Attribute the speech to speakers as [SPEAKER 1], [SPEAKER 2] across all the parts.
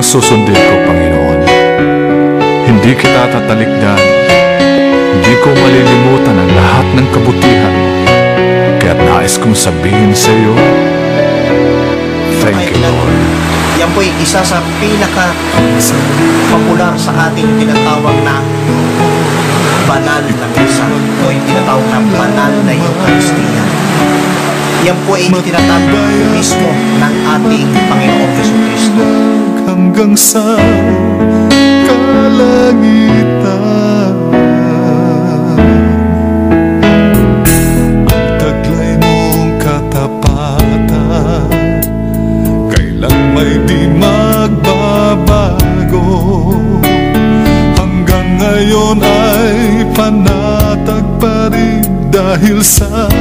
[SPEAKER 1] susundin ko, Panginoon. Hindi kita tatalikdan. Hindi ko malilimutan ang lahat ng kabutihan mo. Kaya't nais kong sabihin sa iyo, thank you, Lord.
[SPEAKER 2] Yan po ay isa sa pinaka-popular sa ating tinatawag na banal na misa. Ito ay tinatawag na banal na Eucharistia. Yan po ay tinatawag mismo ng ating Panginoong Jesucristo.
[SPEAKER 1] Hanggang sa kalangitan, ang taglay mong katapatan, kailang may di magbabago. Hanggang ngayon ay panatag pa rin dahil sa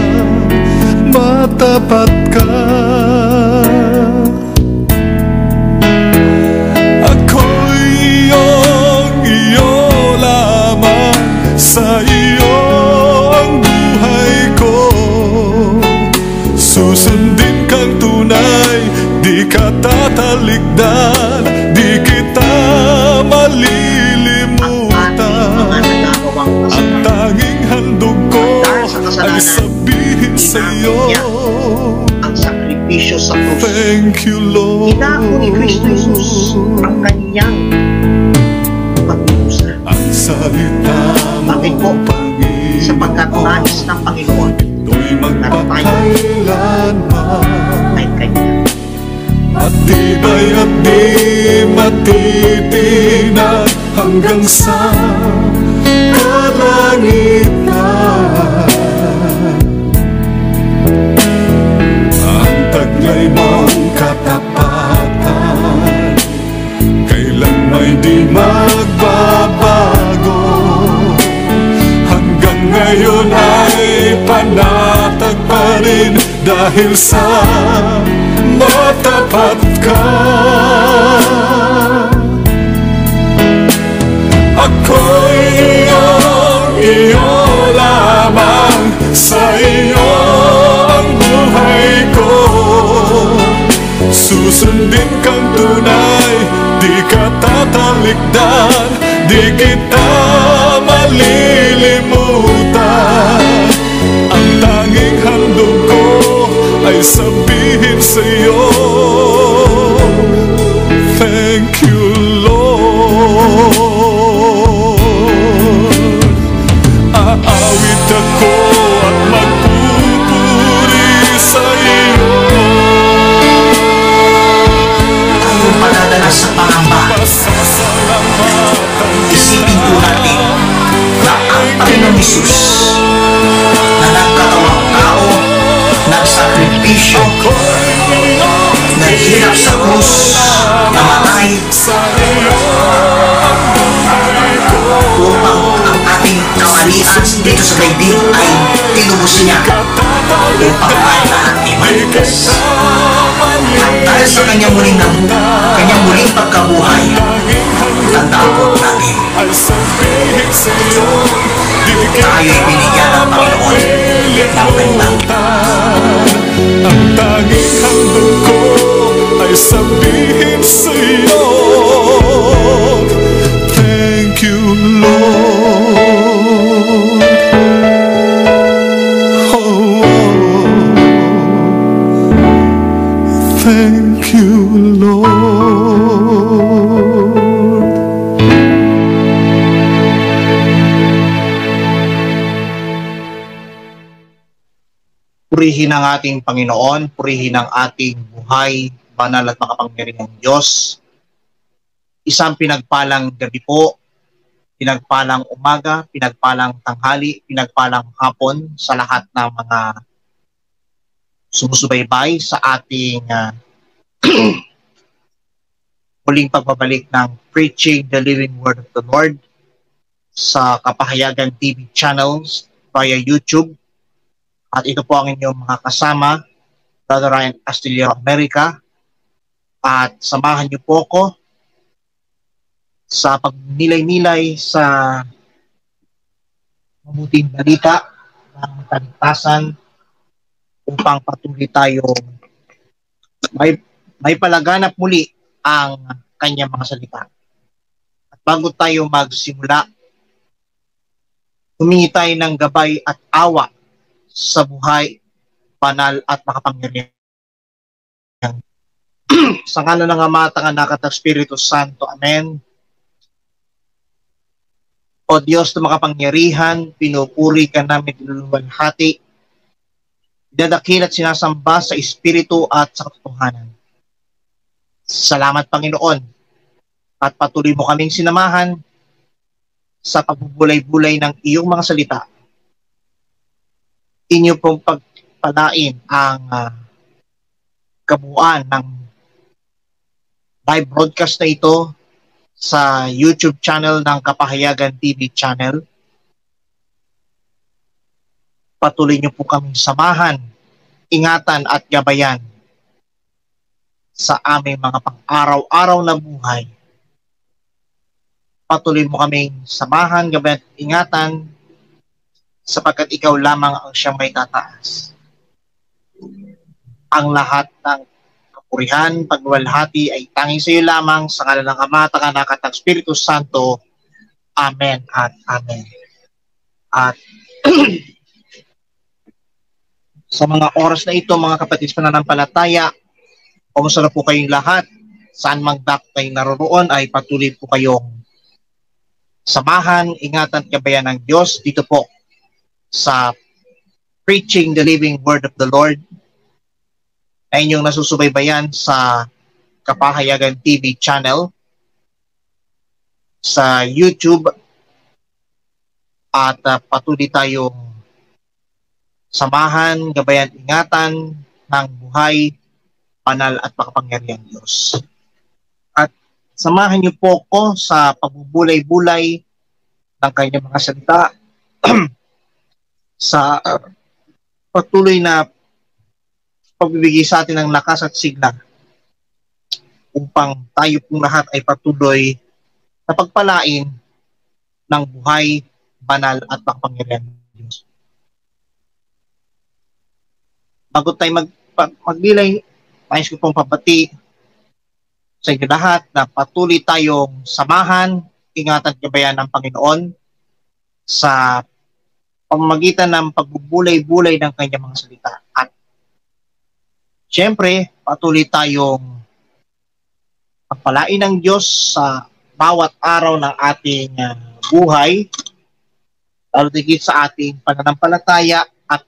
[SPEAKER 1] matapat ka. Sa iyo ang buhay ko, susundin kang tunay, di ka tatalikdan, di kita malilimutan. Ang tanging handog ko ay sabihin sa iyo,
[SPEAKER 2] ang sakripisyo sa krus.
[SPEAKER 1] Thank you, Lord.
[SPEAKER 2] Inako ni Kristo Jesus ang kanyang pagdusa.
[SPEAKER 1] Ang salita
[SPEAKER 2] bakit po? Sapagkat nais ng Panginoon na tayo ay kanya.
[SPEAKER 1] Matibay at di matitinag hanggang sa kalangitan. Ang taglay mong katapatan, kailan may di magbabago. Ngayon ay panatag pa rin dahil sa matapat ka. Ako'y iyo lamang, sa iyo ang buhay ko. Susundin kang tunay, di ka tatalikdan, di kita malilimutan. Ang tanging handog ko ay sabihin sa iyo, thank you, Lord. Aawit ako at magpupuri sa iyo.
[SPEAKER 2] Tayong padadala sa pangamba. Isipin po natin na ang Panginoong Jesus na nagkatawang tao, nagsakripisyo, naghirap sa krus, namatay upang ang ating kamalian dito sa daigdig ay tinubos niya upang tayo lahat ay maligtas. At dahil sa kanyang muling pagkabuhay, tandaan po natin, tayo ay binigyan ng Panginoon ng bentang.
[SPEAKER 1] Ang tanging handog ko ay sabihin sa iyo, thank you, Lord. Oh, thank you, Lord.
[SPEAKER 2] Purihin ang ating Panginoon, purihin ang ating buhay, banal at makapangyarihang Diyos. Isang pinagpalang gabi po, pinagpalang umaga, pinagpalang tanghali, pinagpalang hapon sa lahat ng mga sumusubaybay sa ating muling pagbabalik ng Preaching the Living Word of the Lord sa Kapahayagan TV channels via YouTube. At ito po ang inyong mga kasama, Brother Ryan Astillero America. At samahan niyo po ako sa pagnilay-nilay sa mabuting balita ng kaligtasan upang patuloy tayong may palaganap muli ang kanyang mga salita. At bago tayo magsimula, humingi tayo ng gabay at awa sa buhay, banal at makapangyarihan. Sa ngalan ng Ama at ng Anak at ng Espiritu Santo. Amen. O Diyos na makapangyarihan, pinupuri ka namin niluluwalhati, dadakil at sinasamba sa Espiritu at sa katotohanan. Salamat Panginoon at patuloy mo kaming sinamahan sa pagbubulay-bulay ng iyong mga salita. Inyo pong pagpalain ang kabuuan ng live broadcast na ito sa YouTube channel ng Kapahayagan TV channel. Patuloy niyo po kaming samahan, ingatan at gabayan sa aming mga pang-araw-araw na buhay. Patuloy mo kaming samahan, gabayan at ingatan sapagkat ikaw lamang ang siyang may tataas. Ang lahat ng kapurihan, pagwalhati ay tanging sa iyo lamang sa ngalan ng Ama, ng Anak at ng Espiritu Santo. Amen at Amen. At sa mga oras na ito, mga kapatid sa pananampalataya, kumusta na po kayong lahat? Saan mang kayo naroroon ay patuloy po kayong samahan, ingatan at gabayan ng Diyos dito po sa Preaching the Living Word of the Lord na inyong nasusubaybayan sa Kapahayagan TV channel, sa YouTube, at patuloy tayong samahan, gabayan, ingatan ng buhay, banal at makapangyarihan Diyos. At samahan niyo po ko sa pagbubulay-bulay ng kanyang mga salita sa patuloy na pagbibigay sa atin ng lakas at sigla upang tayo pong lahat ay patuloy na pagpalain ng buhay, banal at makapangyarihan Diyos. Bago tayo magbilay, nais ko pong papati sa inyo lahat na patuloy tayong samahan, ingatan at gabayan ng Panginoon sa pamamagitan ng pagbubulay-bulay ng kanyang mga salita. At siyempre, patuloy tayong pagpalain ng Diyos sa bawat araw ng ating buhay, lalo tigit sa ating pananampalataya at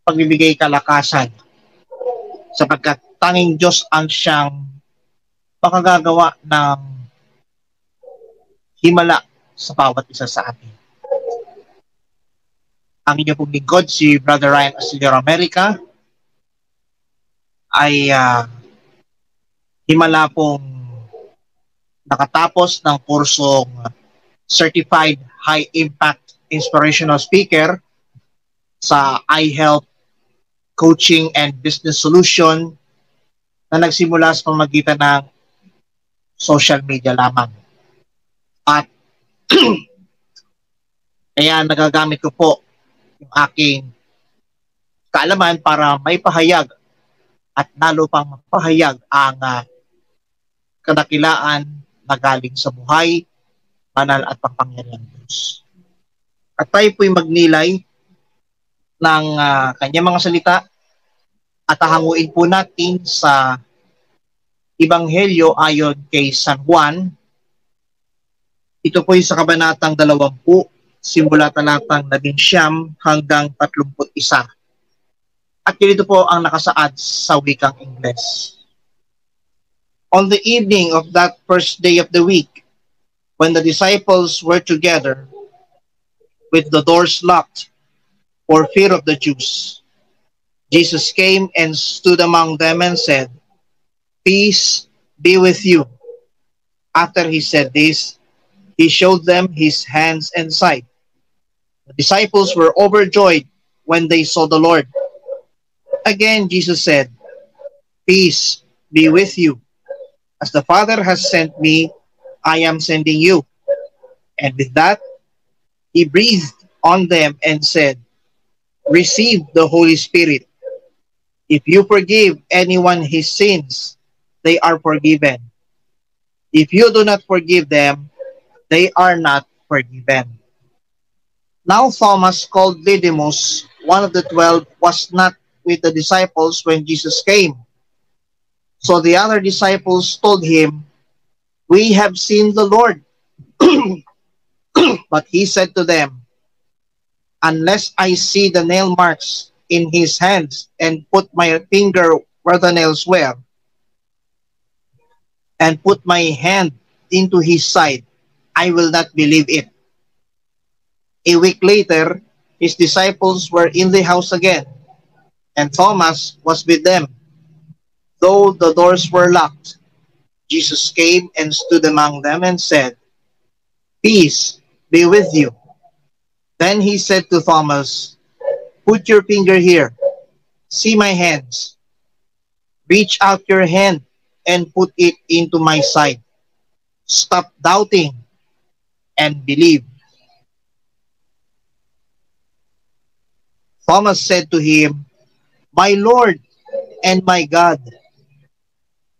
[SPEAKER 2] pagbibigay kalakasan, sapagkat tanging Diyos ang siyang makagagawa ng himala sa bawat isa sa atin. Ang inyo pong lingkod, si Brother Ryan Astillero America, ay himala pong nakatapos ng kursong Certified High Impact Inspirational Speaker sa iHealth Coaching and Business Solution na nagsimula sa pamamagitan ng social media lamang. At kaya nagagamit ko po yung aking kaalaman para may pahayag at lalo pang mapahayag ang kadakilaan na galing sa buhay, banal at pangpangyarihan Diyos. At tayo po'y magnilay ng kanyang mga salita at hahanguin po natin sa Ebanghelyo ayon kay San Juan. Ito po'y sa kabanatang 20, simula talatang 19 hanggang 31. At ganito po ang nakasaad sa wikang Ingles. On the evening of that first day of the week, when the disciples were together, with the doors locked for fear of the Jews, Jesus came and stood among them and said, "Peace be with you." After he said this, he showed them his hands and side. The disciples were overjoyed when they saw the Lord. Again, Jesus said, "Peace be with you. As the Father has sent me, I am sending you." And with that, he breathed on them and said, "Receive the Holy Spirit. If you forgive anyone his sins, they are forgiven. If you do not forgive them, they are not forgiven. Now Thomas, called Didymus, one of the 12, was not with the disciples when Jesus came. So the other disciples told him, "We have seen the Lord." But he said to them, "Unless I see the nail marks in his hands and put my finger where the nails were, and put my hand into his side, I will not believe it." A week later, his disciples were in the house again, and Thomas was with them. Though the doors were locked, Jesus came and stood among them and said, "Peace be with you." Then he said to Thomas, "Put your finger here. See my hands. Reach out your hand and put it into my side. Stop doubting and believe." Thomas said to him, "My Lord and my God."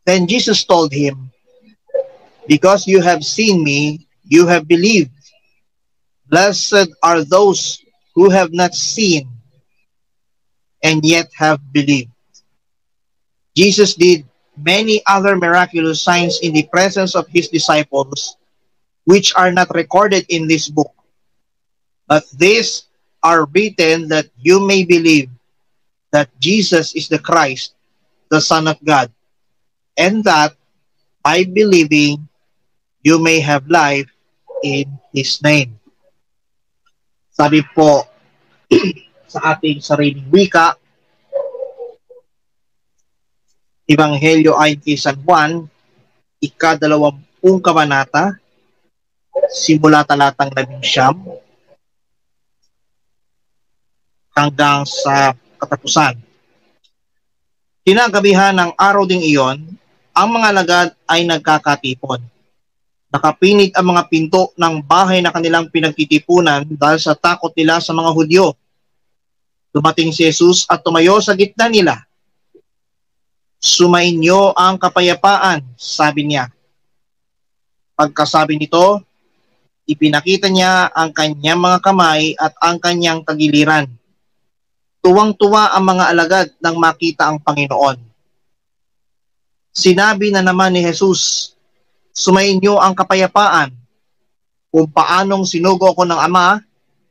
[SPEAKER 2] Then Jesus told him, "Because you have seen me, you have believed. Blessed are those who have not seen and yet have believed." Jesus did many other miraculous signs in the presence of his disciples, which are not recorded in this book. But these are written that you may believe that Jesus is the Christ, the Son of God, and that by believing you may have life in His name. Sabi po sa ating sariling wika, Ebanghelyo ayon kay San Juan, ika-20 kabanata, simula talatang 19 hanggang sa katapusan. Kinagabihan ng araw ding iyon, ang mga alagad ay nagkakatipon. Nakapinig ang mga pinto ng bahay na kanilang pinagtitipunan dahil sa takot nila sa mga Hudyo. Dumating si Jesus at tumayo sa gitna nila. "Sumainyo ang kapayapaan," sabi niya. Pagkasabi nito, ipinakita niya ang kanyang mga kamay at ang kanyang tagiliran. Tuwang-tuwa ang mga alagad nang makita ang Panginoon. Sinabi na naman ni Jesus, "Sumainyo ang kapayapaan. Kung paanong sinugo ako ng Ama,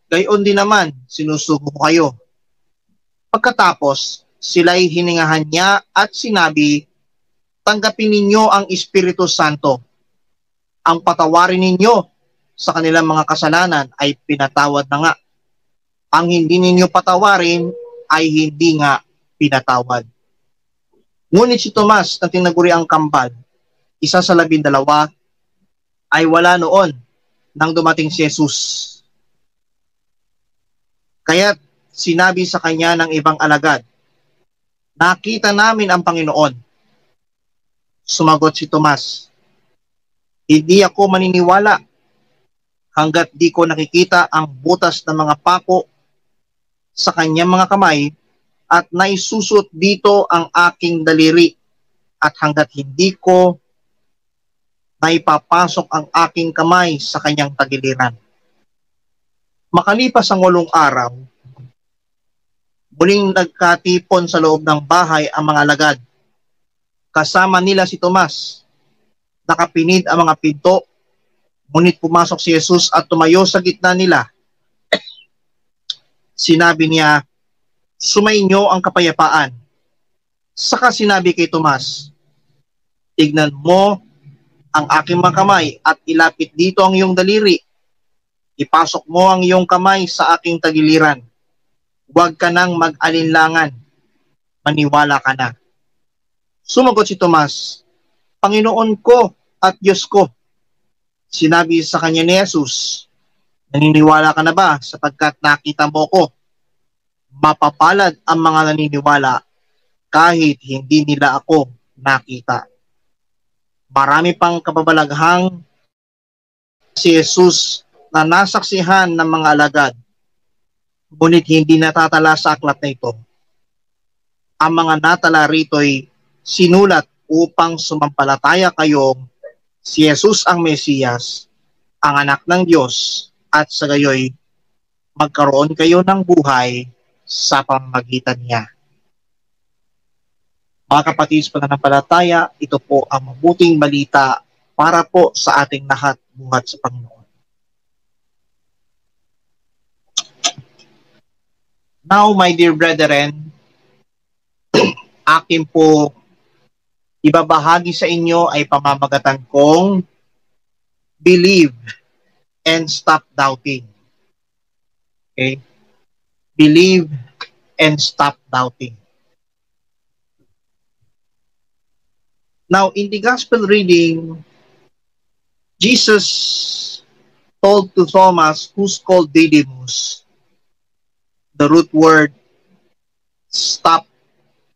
[SPEAKER 2] gayon din naman sinusugo ko kayo." Pagkatapos, sila'y hiningahan niya at sinabi, "Tanggapin ninyo ang Espiritu Santo. Ang patawarin ninyo sa kanilang mga kasalanan ay pinatawad na nga. Ang hindi ninyo patawarin ay hindi nga pinatawad." Ngunit si Tomas na tinaguriang kambal, isa sa 12, ay wala noon nang dumating si Jesus. Kaya't sinabi sa kanya ng ibang alagad, "Nakita namin ang Panginoon." Sumagot si Tomas, "Hindi ako maniniwala hanggat di ko nakikita ang butas ng mga pako sa kanyang mga kamay at naisusot dito ang aking daliri at hanggat hindi ko naipapasok ang aking kamay sa kanyang tagiliran." Makalipas ang 8 araw, muling nagkatipon sa loob ng bahay ang mga alagad. Kasama nila si Tomas. Nakapinid ang mga pinto, ngunit pumasok si Jesus at tumayo sa gitna nila. Sinabi niya, "Sumainyo ang kapayapaan." Saka sinabi kay Tomas, "Tignan mo ang aking mga kamay at ilapit dito ang iyong daliri. Ipasok mo ang iyong kamay sa aking tagiliran. Huwag ka nang mag-alinlangan. Maniwala ka na." Sumagot si Tomas, "Panginoon ko at Diyos ko." Sinabi sa kanya ni Jesus, "Naniniwala ka na ba sapagkat nakita mo ko? Mapapalad ang mga naniniwala kahit hindi nila ako nakita." Marami pang kababalaghang si Jesus na nasaksihan ng mga alagad, ngunit hindi natatala sa aklat na ito. Ang mga natala rito'y sinulat upang sumampalataya kayong si Jesus ang Mesiyas, ang anak ng Diyos, at sa gayoy magkaroon kayo ng buhay sa pamamagitan niya. Mga kapatid sa pananampalataya, ito po ang mabuting balita para po sa ating lahat buhat sa Panginoon. Now, my dear brethren, akin po ibabahagi sa inyo ay pamamagatan kong believe and stop doubting. Okay? Believe and stop doubting. Now, in the gospel reading, Jesus told to Thomas, who's called Didymus, the root word, stop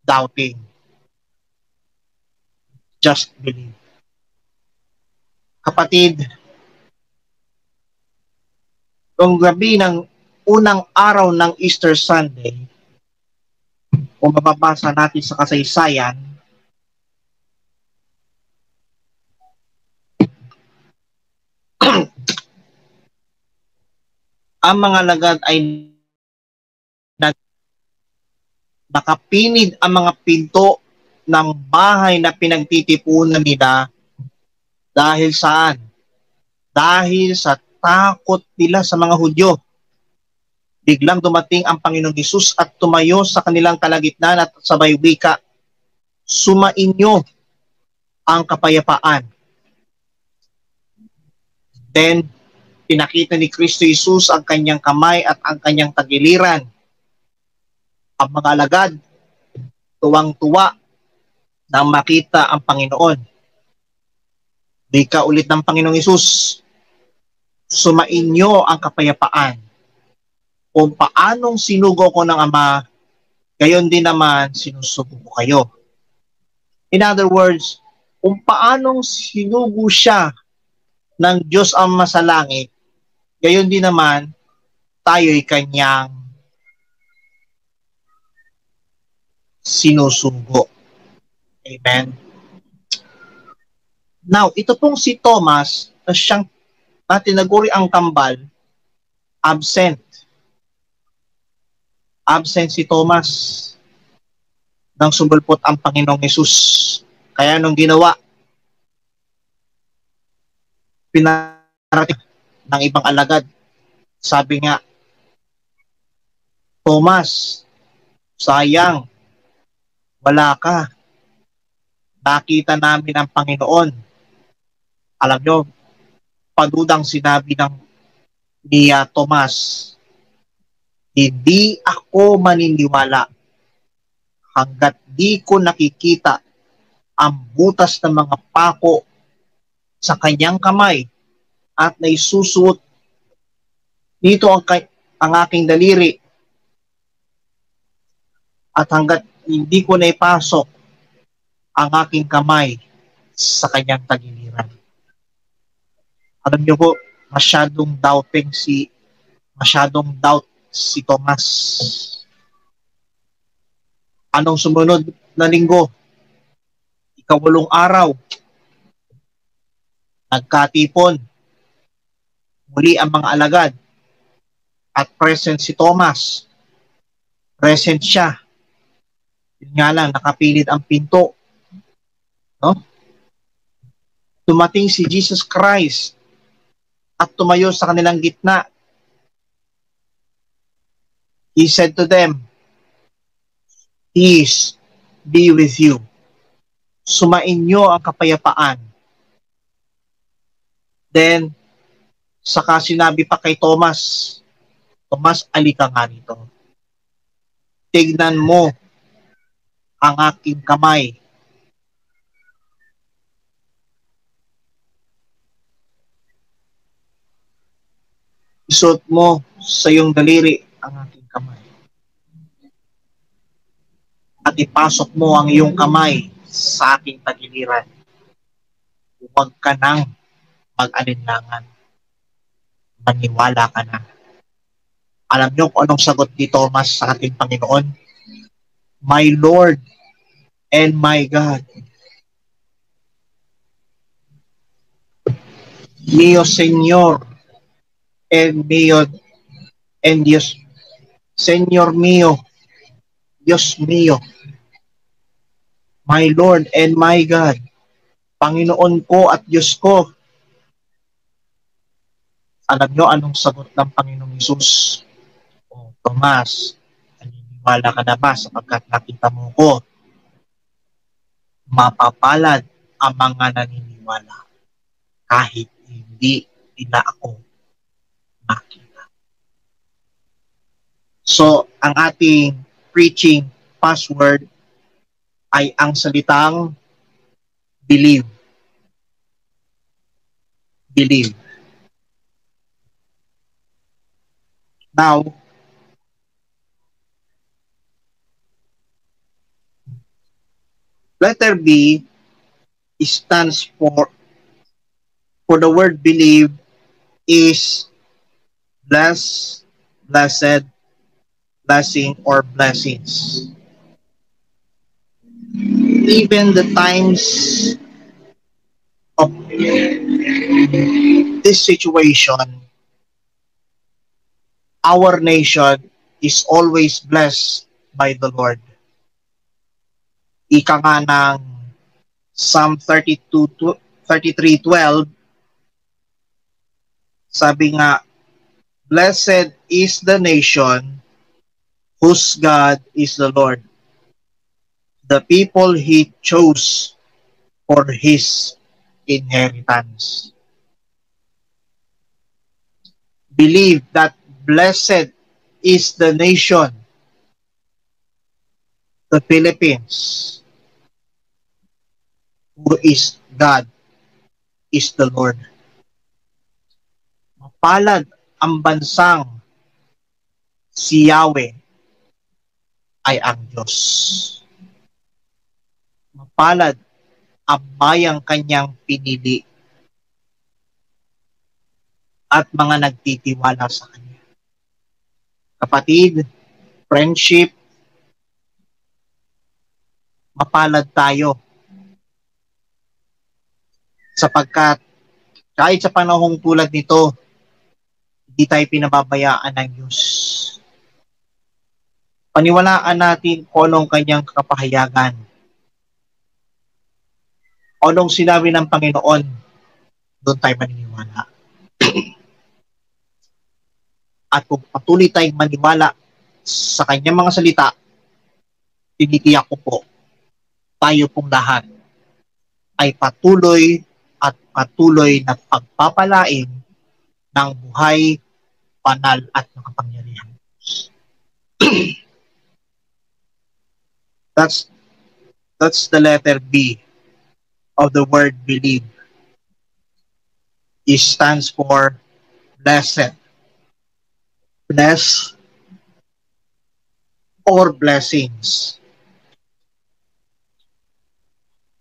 [SPEAKER 2] doubting. Just believe. Kapatid, kung gabi ng unang araw ng Easter Sunday, kung mababasa natin sa kasaysayan, ang mga lagad ay nakapinid ang mga pinto ng bahay na pinagtitipunan nila dahil saan? Dahil sa takot nila sa mga Hudyo. Biglang dumating ang Panginoong Hesus at tumayo sa kanilang kalagitnaan at sabay wika, sumainyo ang kapayapaan. Then, pinakita ni Kristo Jesus ang kanyang kamay at ang kanyang tagiliran. Ang mga alagad, tuwang-tuwa nang makita ang Panginoon. Wika ulit ng Panginoong Hesus, sumainyo ang kapayapaan. Kung paanong sinugo ko ng Ama, gayon din naman sinusugo ko kayo. In other words, kung paanong sinugo siya ng Diyos Ama sa langit, gayon din naman tayo'y kanyang sinusugo. Amen. Now, ito pong si Thomas, na siyang tinaguri ang kambal, absent. Absent si Thomas nang sumulpot ang Panginoong Hesus. Kaya nung ginawa, pinarating ng ibang alagad. Sabi nga, Thomas, sayang, wala ka. Nakita namin ang Panginoon. Alam nyo, padudang sinabi ni Thomas, hindi ako maniniwala hanggat di ko nakikita ang butas ng mga pako sa kanyang kamay at naisusuot dito ang aking daliri at hanggat hindi ko naipasok ang aking kamay sa kanyang tagiliran. Alam niyo po, masyadong doubt si Thomas. Anong sumunod na linggo? Ikawalong araw, nagkatipon muli ang mga alagad at present si Thomas. Present siya. Yun nga lang, nakapilid ang pinto. No? Dumating si Jesus Christ at tumayo sa kanilang gitna. He said to them, peace be with you. Sumainyo ang kapayapaan. Then, saka sinabi pa kay Thomas, Thomas, alika nga rito. Tignan mo ang aking kamay. Isuot mo sa iyong daliri ang aking kamay. At ipasok mo ang iyong kamay sa aking tagiliran. Huwag ka nang mag-alinlangan. Maniwala ka na. Alam niyo kung anong sagot ni Thomas sa ating Panginoon? My Lord and my God. Mio Señor and mio and Dios, Señor mío, Dios mío, my Lord and my God, Panginoon ko at Diyos ko. Alam nyo anong sagot ng Panginoong Hesus? O Tomas, naniniwala ka na ba sapagkat nakita mo ko? Mapapalad ang mga naniniwala kahit hindi nila ako makita. So, ang ating preaching password ay ang salitang believe. Believe. Now, letter B stands for the word believe is bless, blessed, blessing, or blessings. Even the times of this situation, our nation is always blessed by the Lord. Ika nga ng Psalm 33:12, sabi nga, blessed is the nation whose God is the Lord, the people He chose for His inheritance. Believe that blessed is the nation, the Philippines, who is God, is the Lord. Mapalad ang bansang si Yahweh ay ang Diyos. Mapalad ang bayang kanyang pinili at mga nagtitiwala sa kanya. Kapatid, friendship, mapalad tayo sapagkat kahit sa panahong tulad nito, hindi tayo pinababayaan ng Diyos. Paniwalaan natin kung anong kanyang kapahayagan. Anong sinabi ng Panginoon, doon tayo maniniwala. At kung patuloy tayong maniwala sa kanyang mga salita, tinitiyak ko po, tayo pong lahat ay patuloy at patuloy na pagpapalain ng buhay, banal at makapangyarihan. That's the letter B of the word believe. It stands for blessed, bless, or blessings.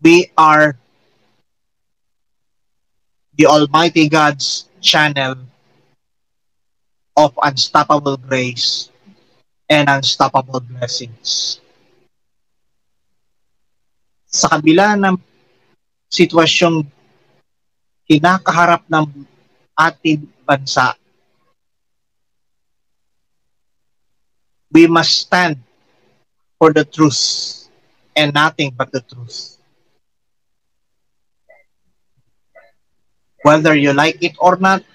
[SPEAKER 2] We are the Almighty God's channel of unstoppable grace and unstoppable blessings. Sa kabila ng sitwasyong kinakaharap ng ating bansa, we must stand for the truth and nothing but the truth. Whether you like it or not,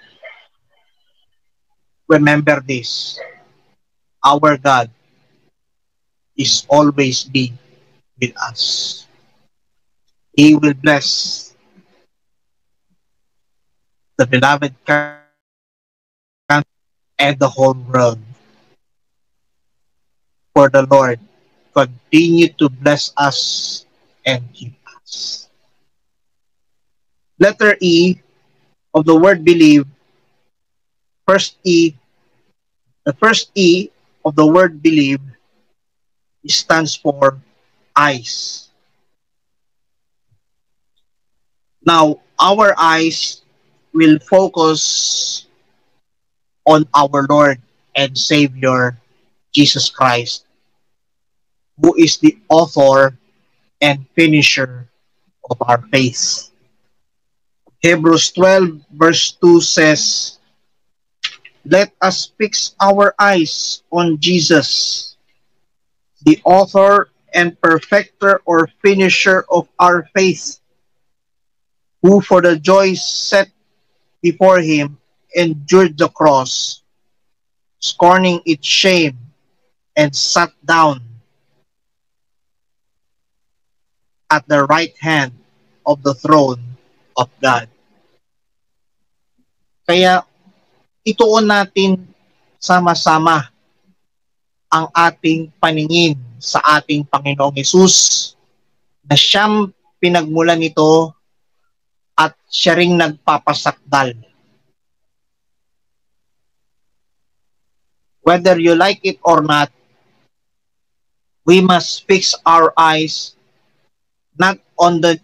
[SPEAKER 2] remember this. Our God is always be with us. He will bless the beloved country and the whole world. For the Lord continue to bless us and keep us. Letter E of the word believe, the first E of the word believe stands for eyes. Now, our eyes will focus on our Lord and Savior, Jesus Christ, who is the author and finisher of our faith. Hebrews 12 verse 2 says, "Let us fix our eyes on Jesus, the author and perfecter or finisher of our faith, who for the joy set before him endured the cross, scorning its shame, and sat down at the right hand of the throne of God." Kaya ituon natin sama-sama ang ating paningin sa ating Panginoong Hesus na siyang pinagmulan nito at siya ring nagpapasakdal. Whether you like it or not, we must fix our eyes not on the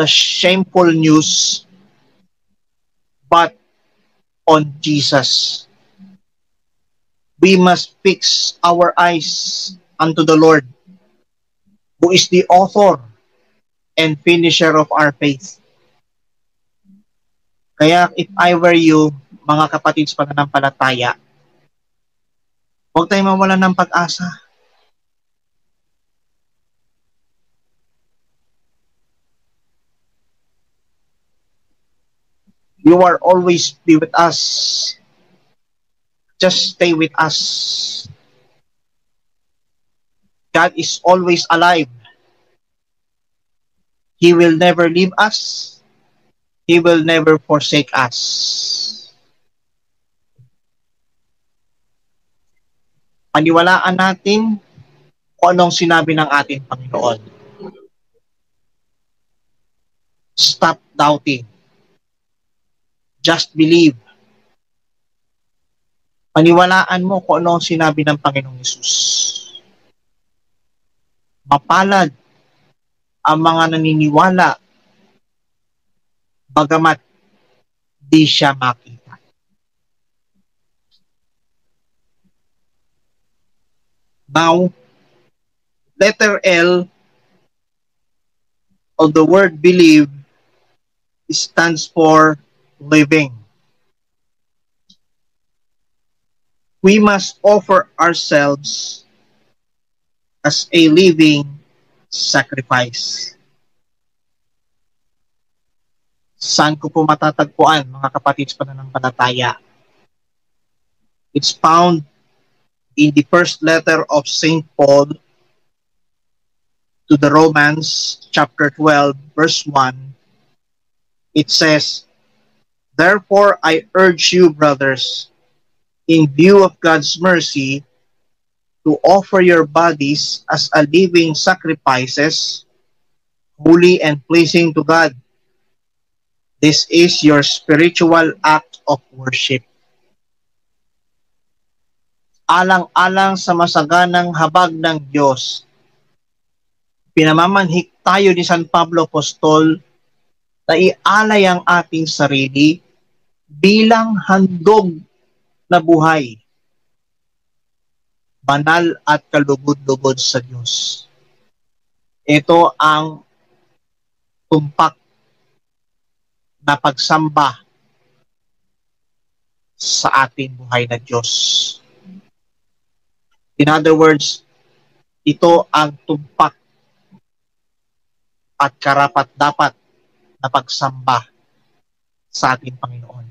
[SPEAKER 2] shameful news, but on Jesus. We must fix our eyes unto the Lord, who is the author and finisher of our faith. Kaya if I were you, mga kapatid sa pananampalataya, huwag tayong mawalan ng pag-asa. You are always be with us. Just stay with us. God is always alive. He will never leave us. He will never forsake us. Paniwalaan natin kung anong sinabi ng ating Panginoon. Stop doubting. Just believe. Paniwalaan mo kung ano ang sinabi ng Panginoong Hesus. Mapalad ang mga naniniwala bagamat di siya makita. Now, letter L of the word believe stands for living. We must offer ourselves as a living sacrifice. Saan ko po matatagpuan, mga kapatid sa pananampalataya? It's found in the first letter of St. Paul to the Romans, chapter 12, verse 1. It says, "Therefore I urge you, brothers, in view of God's mercy, to offer your bodies as a living sacrifices, holy and pleasing to God. This is your spiritual act of worship." Alang-alang sa masaganang habag ng Diyos, pinamamanhik tayo ni San Pablo Apostol na ialay ang ating sarili bilang handog na buhay, banal at kalugod-lugod sa Diyos. Ito ang tumpak na pagsamba sa ating buhay na Diyos. In other words, ito ang tumpak at karapat-dapat na pagsamba sa ating Panginoon.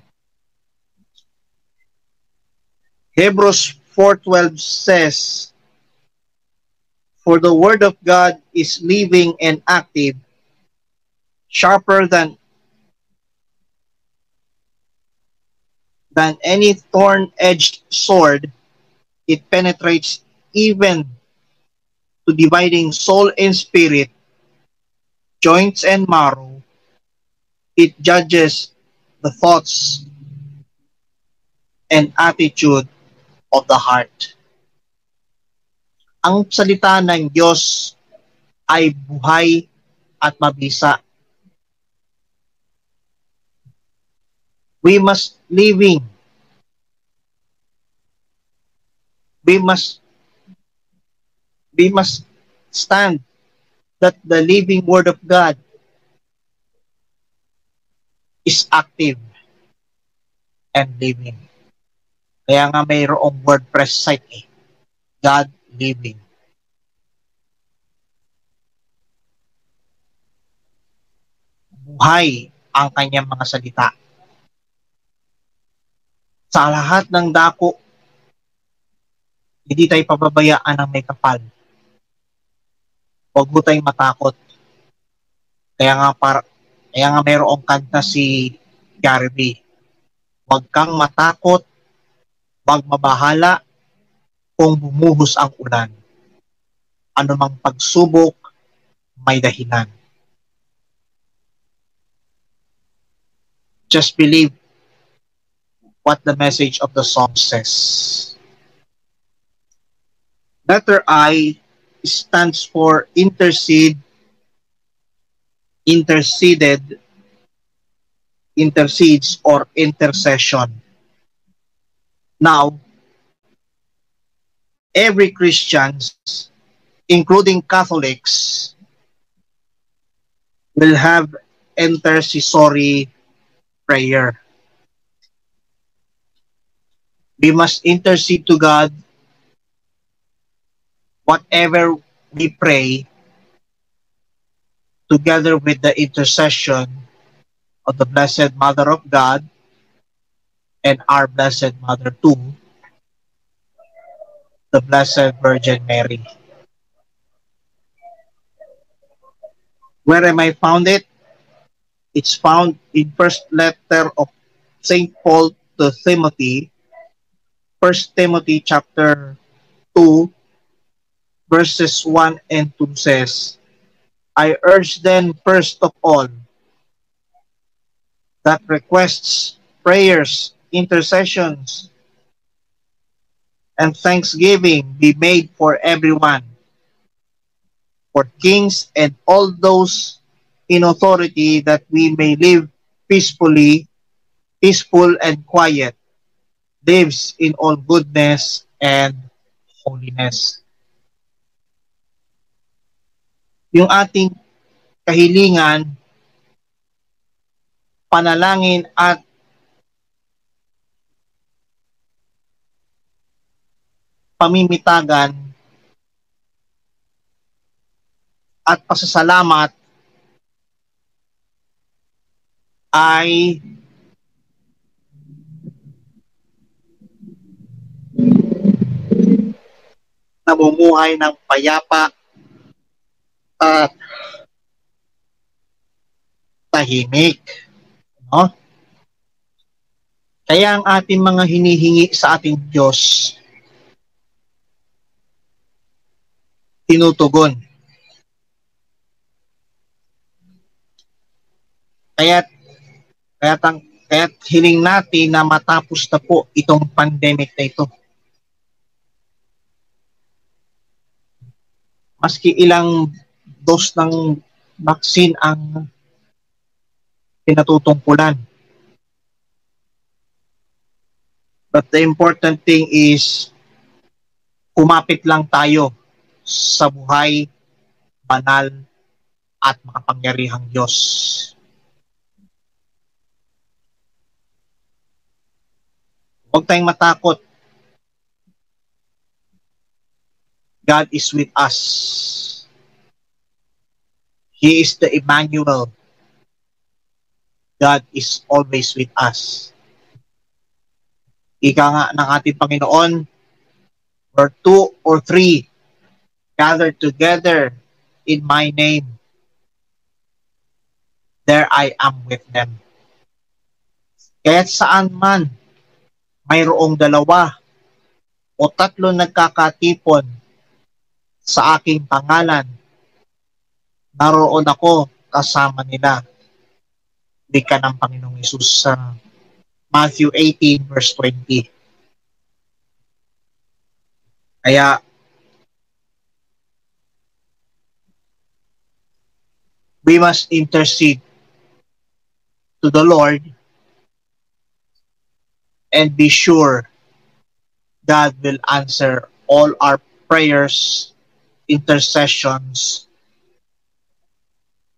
[SPEAKER 2] Hebrews 4:12 says, "For the word of God is living and active, sharper than any thorn-edged sword. It penetrates even to dividing soul and spirit, joints and marrow. It judges the thoughts and attitude of the heart." Ang salita ng Diyos ay buhay at mabisa. We must stand that the living word of God is active and living. Kaya nga mayroong WordPress site God living. Buhay ang kanyang mga salita. Sa lahat ng dako, hindi tayo pababayaan ng may kapal. Huwag mo tayong matakot. Kaya nga mayroong kanta si Gary B. Huwag kang matakot, huwag mabahala kung bumuhos ang ulan. Anumang pagsubok, may dahilan. Just believe what the message of the song says. Letter I stands for interceded, intercedes, or intercession. Now, every Christian, including Catholics, will have intercessory prayer. We must intercede to God whatever we pray, together with the intercession of the Blessed Mother of God and our Blessed Mother too, the Blessed Virgin Mary. Where am I found it? It's found in first letter of St. Paul to Timothy, 1 Timothy chapter 2, verses 1 and 2 says, I urge then first of all that requests, prayers, intercessions, and thanksgiving be made for everyone, for kings and all those in authority, that we may live peaceful and quiet, lives in all goodness and holiness. Yung ating kahilingan, panalangin at pamimitagan at pasasalamat ay namumuhay ng payapa at tahimik. No? Kaya ang ating mga hinihingi sa ating Diyos, tinutugon. Kaya't hiling natin na matapos na po itong pandemic na ito. Maski ilang dose ng vaccine ang pinatutungkulan. But the important thing is, kumapit lang tayo sa buhay, banal, at makapangyarihang Diyos. Huwag tayong matakot. God is with us. He is the Emmanuel. God is always with us. Ika nga ng ating Panginoon, where 2 or 3 gathered together in my name, there I am with them. Kaya't saan man mayroong 2 o 3 nagkakatipon sa aking pangalan, naroon ako kasama nila. Wika ng Panginoong Hesus sa Matthew 18 verse 20. Kaya we must intercede to the Lord and be sure God will answer all our prayers, intercessions,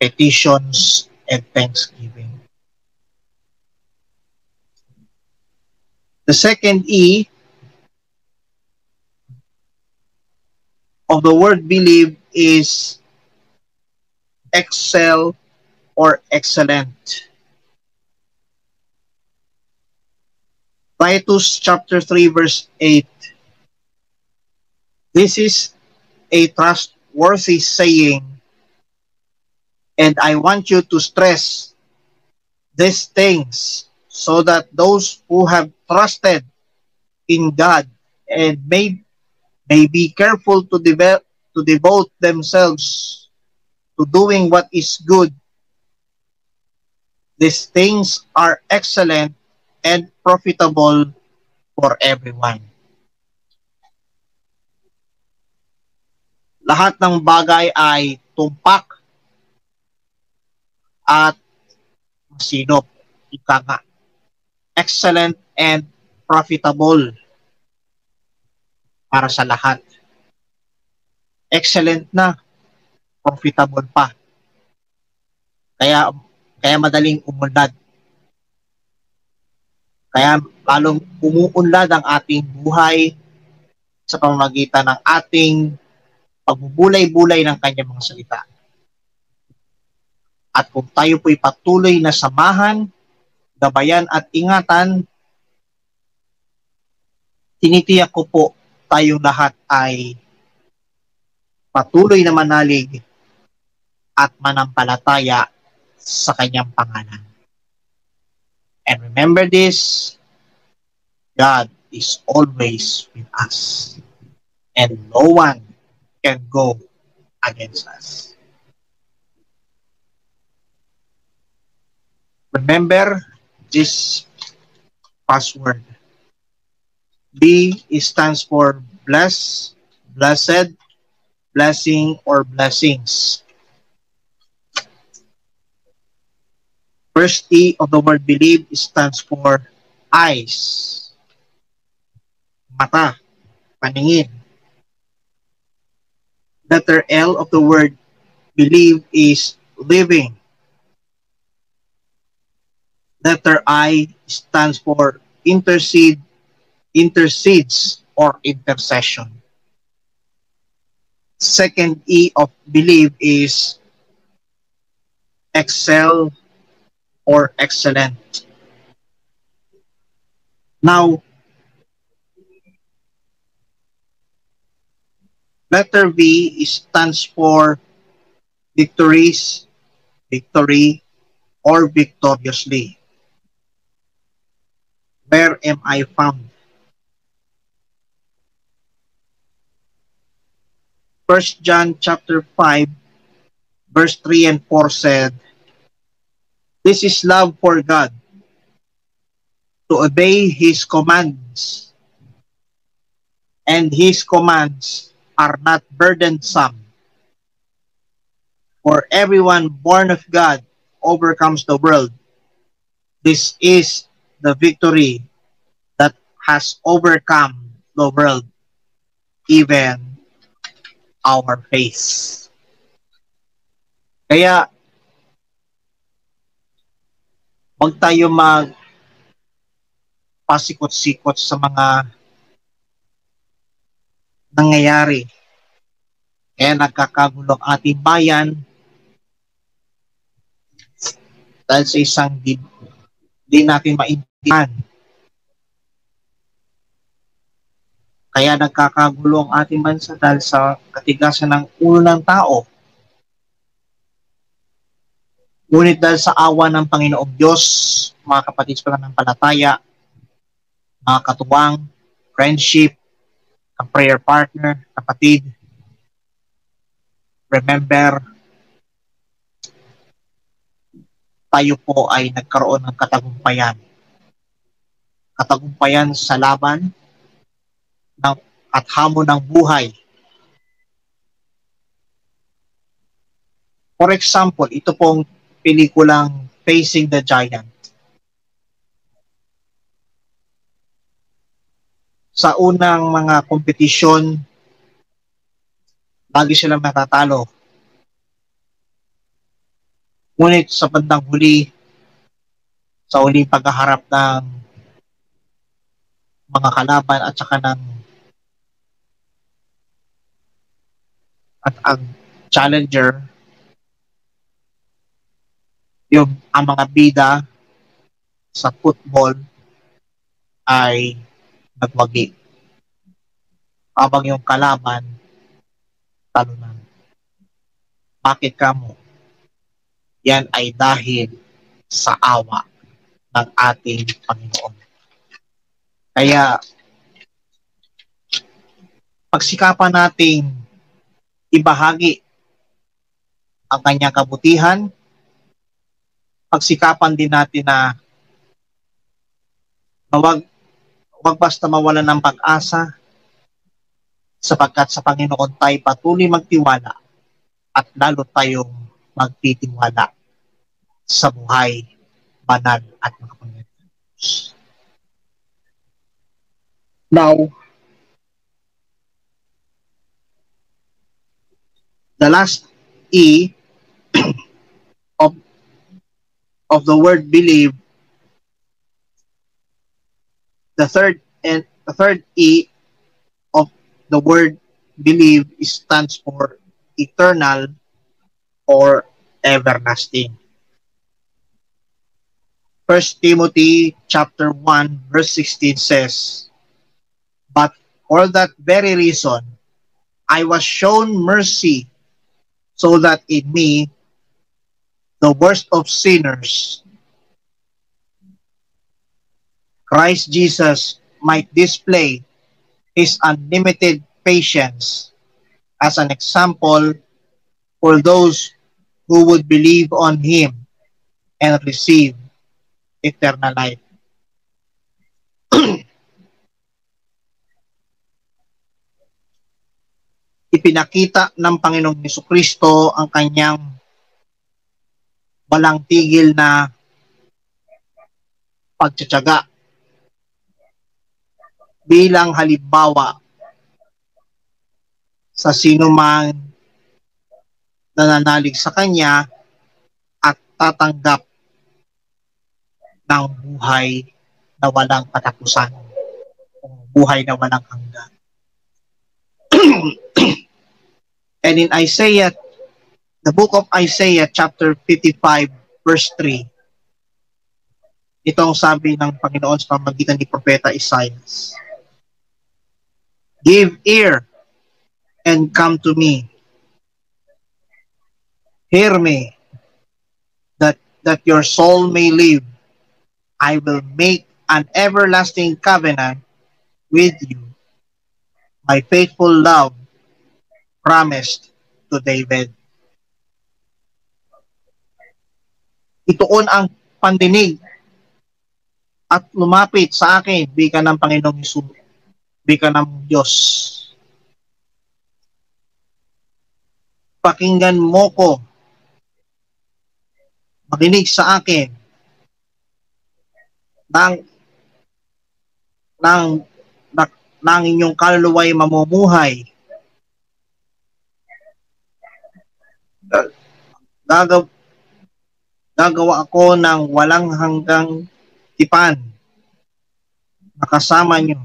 [SPEAKER 2] petitions, and thanksgiving. The second E of the word believe is excel or excellent. Titus chapter 3 verse 8. This is a trustworthy saying, and I want you to stress these things so that those who have trusted in God and may be careful to devote themselves to doing what is good. These things are excellent and profitable for everyone. Lahat ng bagay ay tumpak at masinop. Ika nga. Excellent and profitable para sa lahat. Excellent na, profitable pa. Kaya madaling umunlad. Kaya lalong umuunlad ang ating buhay sa pamamagitan ng ating pagbubulay-bulay ng kanyang mga salita. At kung tayo po'y patuloy na samahan, gabayan at ingatan, tinitiyak ko po tayong lahat ay patuloy na manalig at manampalataya sa kanyang pangalan. And remember this, God is always with us. And no one can go against us. Remember this password. B stands for bless, blessed, blessing, or blessings. First E of the word believe stands for eyes, mata, paningin. Letter L of the word believe is living. Letter I stands for intercedes, or intercession. Second E of believe is excel or excellent. Now, letter V stands for victories, victory, or victoriously. Where am I found? 1 John chapter 5, verse 3 and 4 said, this is love for God, to obey His commands, and His commands are not burdensome. For everyone born of God overcomes the world. This is the victory that has overcome the world, even our faith. Kaya, huwag tayo magpasikot-sikot sa mga nangyayari. Kaya nagkakagulo ang ating bayan dahil sa isang di natin maintindihan. Kaya nagkakagulo ang ating bansa dahil sa katigasan ng ulo ng tao. Ngunit dahil sa awa ng Panginoong Diyos, mga kapatid sa pananampalataya, mga katuwang, friendship, ang prayer partner, kapatid, remember, tayo po ay nagkaroon ng katagumpayan. Katagumpayan sa laban at hamon ng buhay. For example, ito pong pelikulang Facing the Giant. Sa unang mga kompetisyon, lagi silang natatalo. Ngunit sa bandang huli, sa huling paghaharap ng mga kalaban at saka ng at ang challenger, yung ang mga bida sa football ay nagwagi. Habang yung kalaban, talunan. Bakit kamo? Yan ay dahil sa awa ng ating Panginoon. Kaya, pagsikapan nating ibahagi ang kanyang kabutihan, pagsikapan din natin na wag basta mawalan ng pag-asa, sapagkat sa Panginoon tayo patuloy magtiwala at lalo tayong magtitiwala sa buhay, banal at makapangyarihan. Now, the last E of the word believe, the third E of the word believe stands for eternal or everlasting. 1 Timothy chapter 1 verse 16 says, "But for that very reason, I was shown mercy, so that in me, the worst of sinners, Christ Jesus might display his unlimited patience as an example for those who would believe on him and receive eternal life." Ipinakita ng Panginoong Jesucristo ang kanyang walang tigil na pagtsatsaga bilang halimbawa sa sino man nananalig sa kanya at tatanggap ng buhay na walang katapusan, buhay na walang hanggan. And in Isaiah, the book of Isaiah chapter 55 verse 3, itong sabi ng Panginoon sa pamamagitan ni Propeta Isaiah, "Give ear and come to me. Hear me, that your soul may live. I will make an everlasting covenant with you, my faithful love promised to David." Ituon ang pandinig at lumapit sa akin, bika ng Panginoong Hesus, bika ng Diyos. Pakinggan mo ko, makinig sa akin, nang inyong kaluluwa'y mamumuhay. Gagawa ako ng walang hanggang tipan na kasama nyo.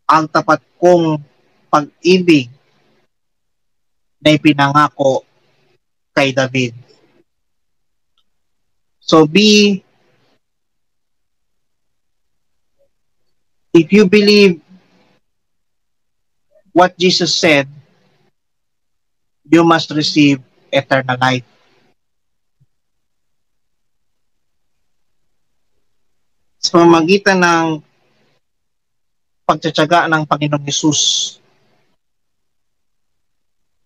[SPEAKER 2] Ang tapat kong pag-ibig na ipinangako kay David. So if you believe what Jesus said, you must receive eternal life. Sa pamamagitan ng pagtsatsaga ng Panginoong Hesus,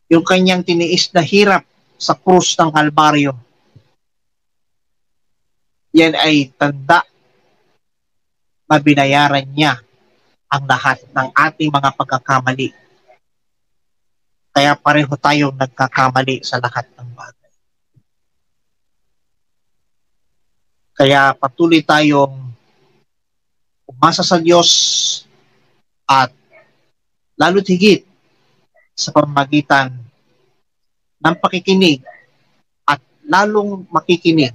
[SPEAKER 2] yung kanyang tiniis na hirap sa krus ng Kalbaryo, yan ay tanda na binayaran niya ang lahat ng ating mga pagkakamali. Kaya pareho tayong nagkakamali sa lahat ng bagay. Kaya patuloy tayong umasa sa Diyos at lalo't higit sa pamamagitan ng pakikinig at lalong makikinig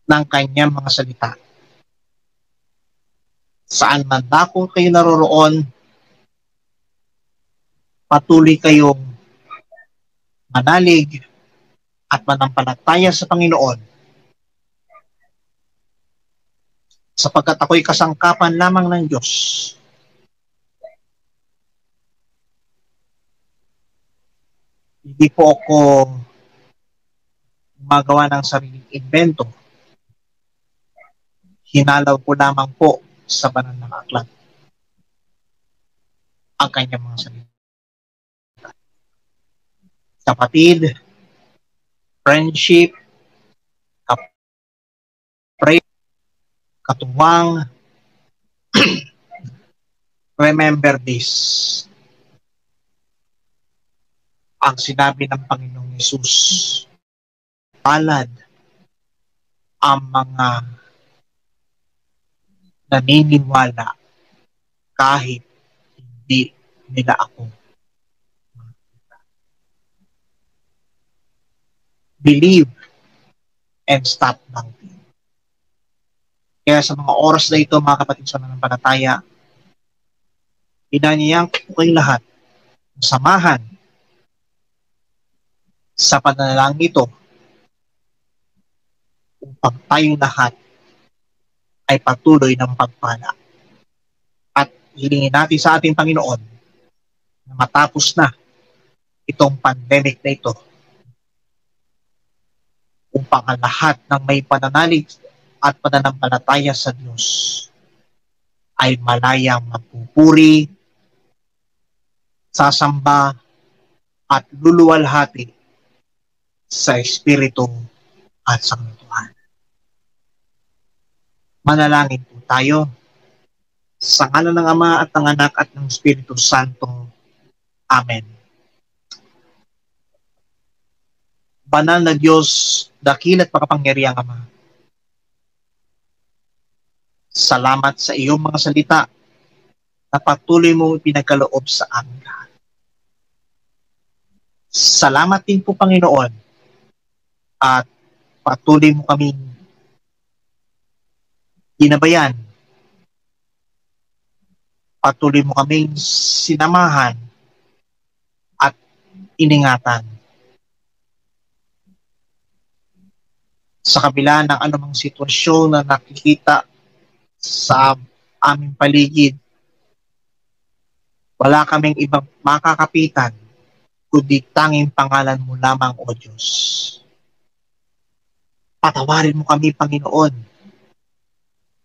[SPEAKER 2] ng kanyang mga salita. Saan man dako kayo naroroon, patuloy kayong manalig at manampalataya sa Panginoon, sapagkat ako'y kasangkapan lamang ng Diyos. Hindi po ako gumagawa ng sariling invento. Hinalaw ko lamang po sa banal na aklat ang kanyang mga salita. Kapatid, friendship, kapre, katuwang, remember this. Ang sinabi ng Panginoong Hesus, palad ang mga naniniwala kahit hindi nila ako. Believe and stop doubting. Kaya sa mga oras na ito, mga kapatid sa mananampalataya, inanyayang ko kayong lahat samahan sa pananalangin ito upang tayong lahat ay patuloy ng pagpala. At hilingin natin sa ating Panginoon na matapos na itong pandemic na ito upang ang lahat ng may pananalig at pananampalataya sa Diyos ay malayang magpupuri, sasamba, at luluwalhati sa Espiritu at sa Katuhan. Manalangin po tayo sa ngalan ng Ama at ng Anak at ng Espiritu Santo. Amen. Banal na Diyos, dakil at makapangyarihang Ama, salamat sa iyong mga salita na patuloy mong pinagkaloob sa amin lahat. Salamat din po, Panginoon, at patuloy mo kaming ginabayan. Patuloy mo kaming sinamahan at iningatan. Sa kabila ng anumang sitwasyon na nakikita sa aming paligid, wala kaming ibang makakapitan kundi tanging pangalan mo lamang, O Diyos. Patawarin mo kami, Panginoon,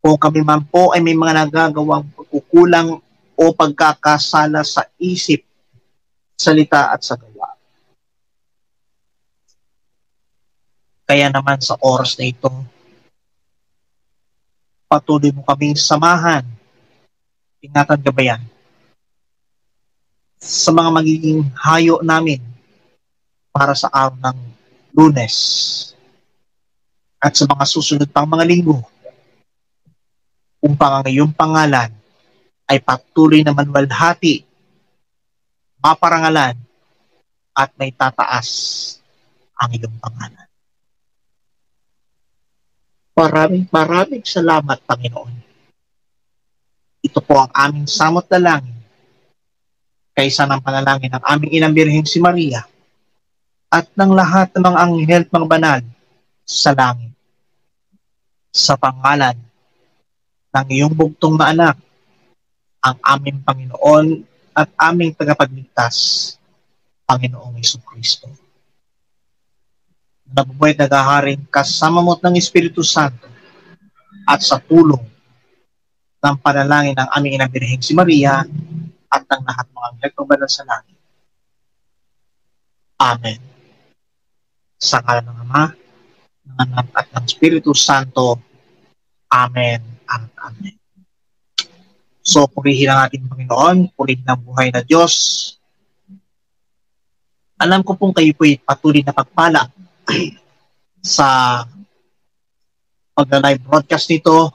[SPEAKER 2] kung kami man po ay may mga nagagawang pagkukulang o pagkakasala sa isip, salita at sa gawa. Kaya naman sa oras na ito, patuloy mo kaming samahan, ingatan gabayan sa mga magiging hayo namin para sa araw ng Lunes at sa mga susunod pang mga linggo, upang ang iyong pangalan ay patuloy na maluwalhati, maparangalan, at may tataas ang iyong pangalan. Maraming salamat, Panginoon. Ito po ang aming samot na langin kaysa ng panalangin ng aming Inang Birheng si Maria at ng lahat ng mga anghel at mga banal sa langit. Sa pangalan ng iyong bugtong na anak, ang aming Panginoon at aming tagapagligtas, Panginoong Jesucristo. Nabubuhay at naghaharing kasama mo ng Espiritu Santo at sa tulong ng panalangin ng aming Inang Birheng si Maria at ng lahat ng mga anghel at banal sa langit. Amen. Sa ngalan ng Ama, ng Anak at ng Espiritu Santo. Amen at amen. So, purihin ang ating Panginoon, purihin ang buhay na Diyos. Alam ko pong kayo po'y patuloy na pagpala sa pag-live broadcast nito,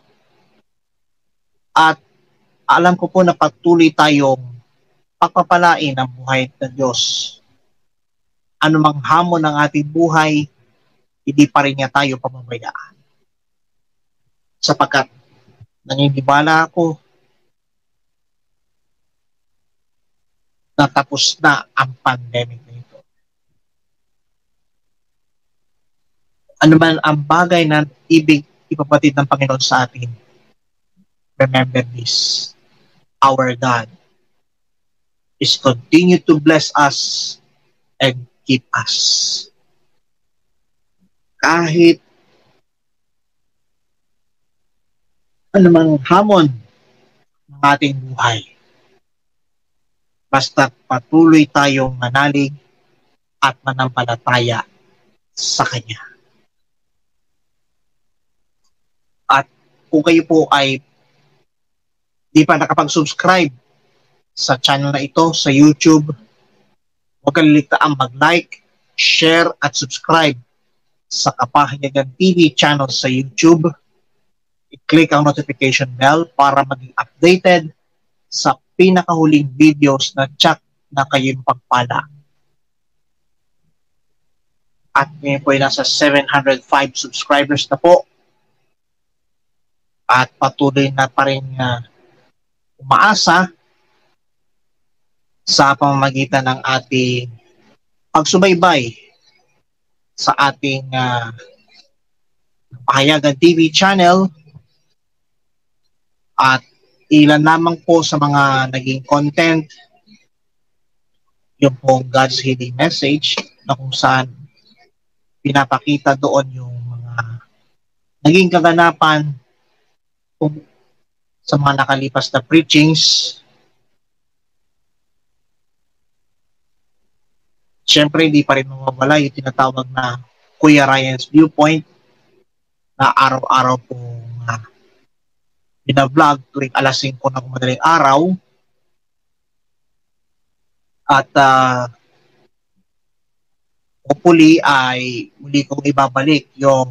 [SPEAKER 2] at alam ko po na patuloy tayong pagpapalain ang buhay ng Diyos. Anumang hamon ng ating buhay, hindi pa rin niya tayo pababayaan. sapagkat naniniwala ako na tapos na ang pandemic na ito. Ano man ang bagay na ibig ipapatid ng Panginoon sa atin, remember this: our God is continue to bless us and keep us. Kahit anumang hamon ng ating buhay, basta patuloy tayong manalig at manampalataya sa Kanya. At kung kayo po ay di pa nakapag-subscribe sa channel na ito sa YouTube, huwag kaliligtaan mag-like, share at subscribe sa Kapahayagan TV channel sa YouTube. I-click ang notification bell para maging updated sa pinakahuling videos na tsak na kayo'y pagpala. At ngayon po ay nasa 705 subscribers na po. At patuloy na pa rin umaasa sa pamamagitan ng ating pagsubaybay sa ating Kapahayagan TV channel. At ilan lamang po sa mga naging content yung pong God's Healing Message, na kung saan pinapakita doon yung mga naging kaganapan sa mga nakalipas na preachings. Siyempre, hindi pa rin mawawala yung tinatawag na Kuya Ryan's Viewpoint, na araw-araw po bina-vlog tuwing alas 5 ng madaling araw. At hopefully ay muli kong ibabalik yung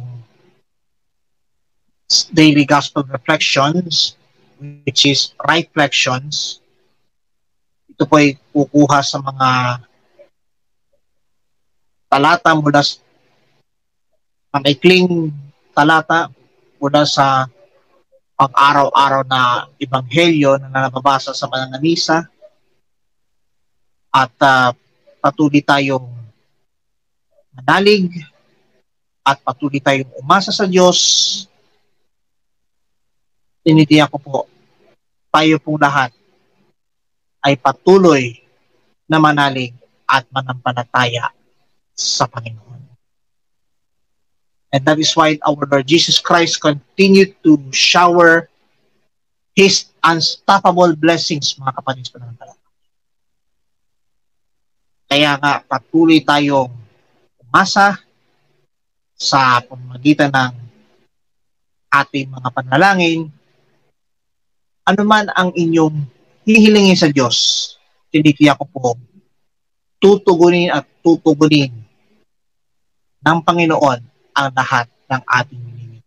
[SPEAKER 2] Daily Gospel Reflections, which is Reflections. Ito po ay kukuha sa mga talata mula sa maikling talata mula sa pang-araw-araw na ebanghelyo na nababasa sa banal na misa. At patuloy tayong manalig at patuloy tayong umasa sa Diyos. Tinitiyak ko po, tayo pong lahat ay patuloy na manalig at manampalataya sa Panginoon. And that is why our Lord Jesus Christ continued to shower His unstoppable blessings, mga kapatid sa pananampalataya. Kaya nga, patuloy tayong umasa sa pamamagitan ng ating mga panalangin. Ano man ang inyong hihilingin sa Diyos, tinitiyak ko po, tutugunin at tutugunin ng Panginoon ang lahat ng ating hinihingi.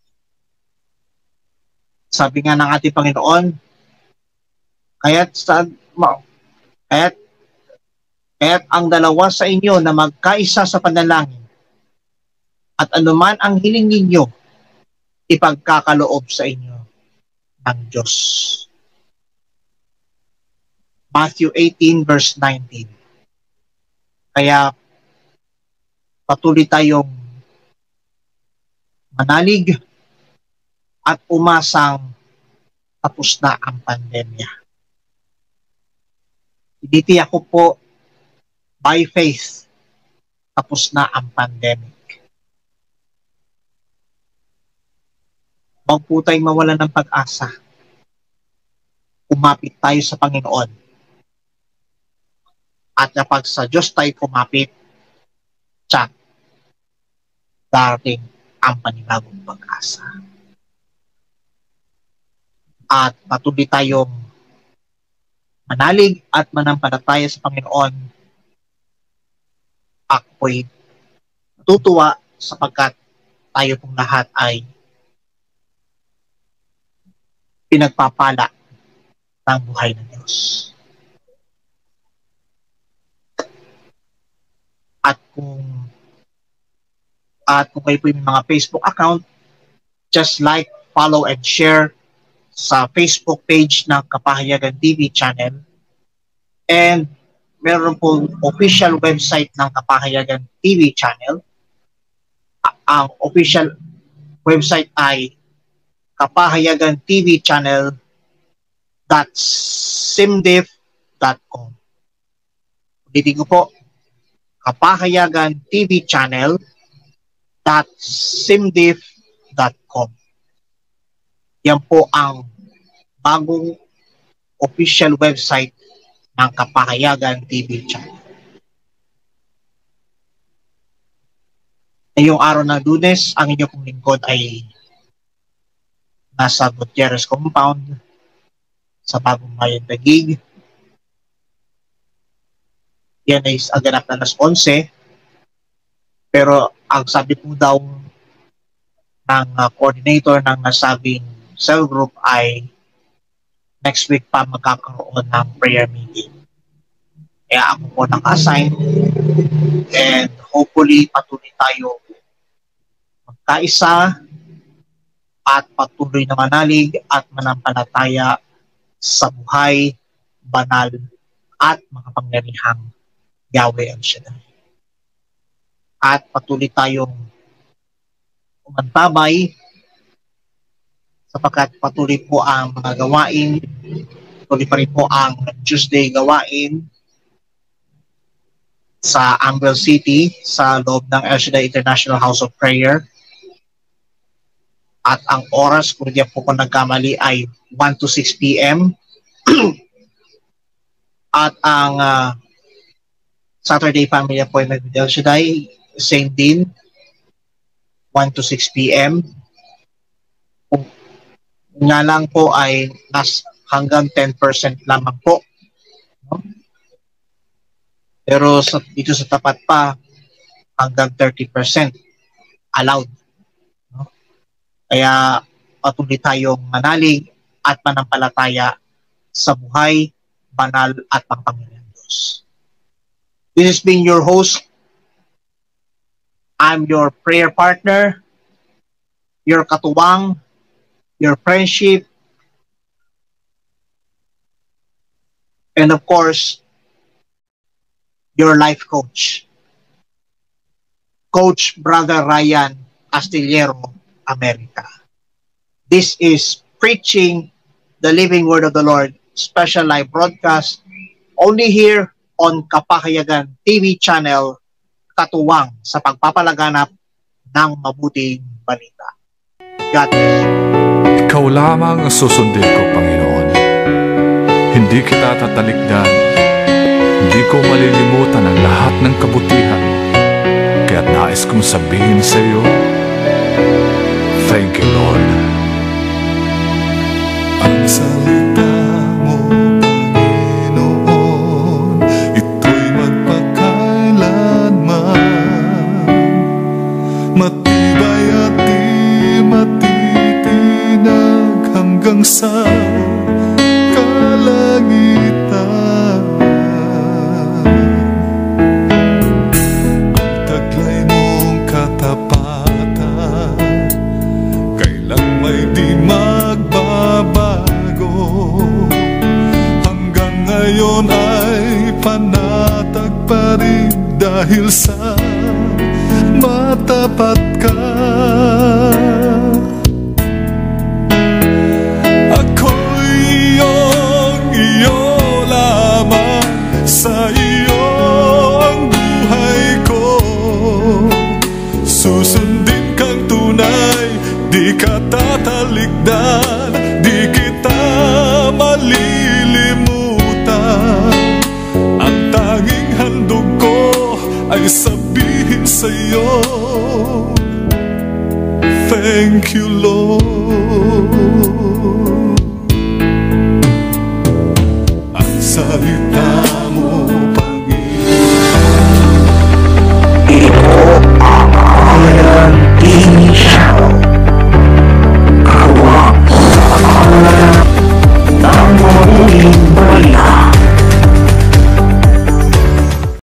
[SPEAKER 2] Sabi nga ng ating Panginoon, kaya't ang dalawa sa inyo na magkaisa sa panalangin, at anuman ang hiling ninyo, ipagkakaloob sa inyo ng Diyos. Matthew 18 verse 19. Kaya patuloy tayong manalig at umasang tapos na ang pandemya. Tinitiyak ko po, by faith, tapos na ang pandemic. Huwag po tayong mawalan ng pag-asa. Kumapit tayo sa Panginoon. At kapag sa Diyos tayo kumapit, tsak, darating ang panibagong pag-asa. At patuloy tayong manalig at manampalataya sa Panginoon. Ako'y natutuwa sapagkat tayo pong lahat ay pinagpapala ng buhay ng Diyos. At kung kayo po yung mga Facebook account, just like follow and share sa Facebook page ng Kapahayagan TV channel. And meron po official website ng Kapahayagan TV channel. Ang official website ay kapahayagantvchannel.simdiff.com. Ulitin ko po, Kapahayagan TV channel.simdiff.com. Yan po ang bagong official website ng Kapahayagan TV channel. Ngayong araw ng Lunes, ang inyong pong lingkod ay nasa Gutierrez Compound sa Bagong Bayan Taguig. Yan ay ganap na alas 11. Pero ang sabi po daw ng coordinator ng nasabing cell group ay next week pa magkakaroon ng prayer meeting. Kaya ako po naka-assign and hopefully patuloy tayo magkaisa at patuloy na manalig at manampalataya sa buhay, banal at makapangyarihang Yahweh ang Shaddai. At patuloy tayong umantabay sapagkat patuloy po ang mga gawain, patuloy pa rin po ang Tuesday gawain sa Anguel City sa loob ng El Shaddai International House of Prayer. At ang oras, kung hindi po kung nagkamali, ay 1 to 6 p.m. At ang Saturday Family Appointment with El Shaddai, same din, 1 to 6 p.m. Nga lang po ay hanggang 10% lamang po. No? Pero dito sa tapat pa, hanggang 30% allowed. No? Kaya patuloy tayong manalig at manampalataya sa buhay, banal at pangpangyarihan Diyos. This has been your host. I'm your prayer partner, your katuwang, your friendship, and of course, your life coach, Coach Brother Ryan Astillero, America. This is Preaching the Living Word of the Lord, special live broadcast, only here on Kapahayagan TV channel, katuwang sa pagpapalaganap ng mabuting balita. God bless you.
[SPEAKER 1] Ikaw lamang ang susundin ko, Panginoon. Hindi kita tatalikdan. Hindi ko malilimutan ang lahat ng kabutihan. Kaya't nais kong sabihin sa iyo, thank you, Lord.
[SPEAKER 3] Ang salita mo, Panginoon, ito'y magpakailanman. Matibay at di matitinag hanggang sa kalangitan. Ang taglay mong katapatan, kailang may di magbabago. Hanggang ngayon ay panatag pa rin dahil sa matapat ka. Ako'y iyo lamang, sa iyo ang buhay ko. Susundin kang tunay, di ka tatalikdan, di kita malilimutan. Ang tanging handog ko ay sabihin sa'yo, thank you, Lord. Ang salita